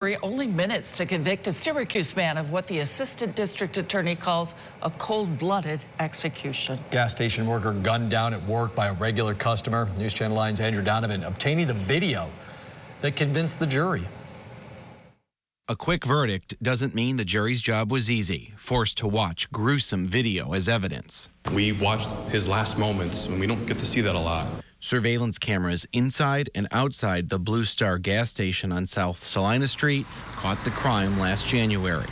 Only minutes to convict a Syracuse man of what the assistant district attorney calls a cold-blooded execution. Gas station worker gunned down at work by a regular customer. News Channel 9's Andrew Donovan obtaining the video that convinced the jury. A quick verdict doesn't mean the jury's job was easy, forced to watch gruesome video as evidence. We watched his last moments, and we don't get to see that a lot. Surveillance cameras inside and outside the Blue Star gas station on South Salina Street caught the crime last January.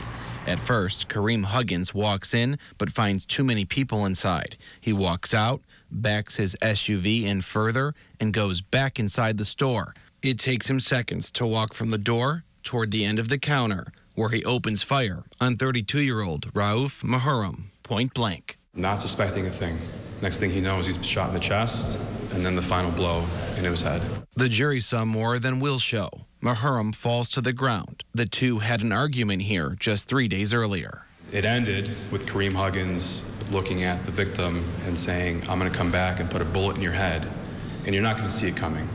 At first, Kareem Huggins walks in but finds too many people inside. He walks out, backs his SUV in further, and goes back inside the store. It takes him seconds to walk from the door toward the end of the counter, where he opens fire on 32-year-old Rauf Muharram, point blank. Not suspecting a thing. Next thing he knows, he's shot in the chest, and then the final blow into his head. The jury saw more than will show. Muharram falls to the ground. The two had an argument here just 3 days earlier. It ended with Kareem Huggins looking at the victim and saying, "I'm going to come back and put a bullet in your head, and you're not going to see it coming,"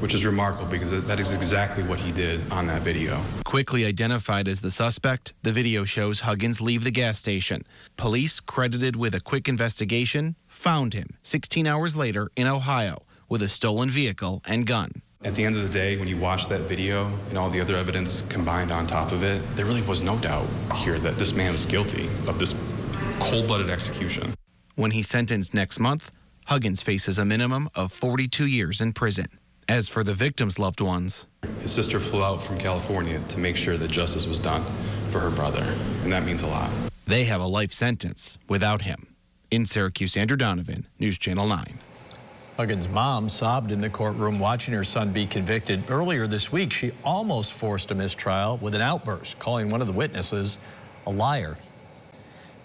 which is remarkable because that is exactly what he did on that video. Quickly identified as the suspect, the video shows Huggins leave the gas station. Police, credited with a quick investigation, found him 16 hours later in Ohio with a stolen vehicle and gun. At the end of the day, when you watch that video and all the other evidence combined on top of it, there really was no doubt here that this man was guilty of this cold-blooded execution. When he's sentenced next month, Huggins faces a minimum of 42 years in prison. As for the victim's loved ones, his sister flew out from California to make sure that justice was done for her brother, and that means a lot. They have a life sentence without him. In Syracuse, Andrew Donovan, News Channel 9. Huggins' mom sobbed in the courtroom watching her son be convicted. Earlier this week, she almost forced a mistrial with an outburst, calling one of the witnesses a liar.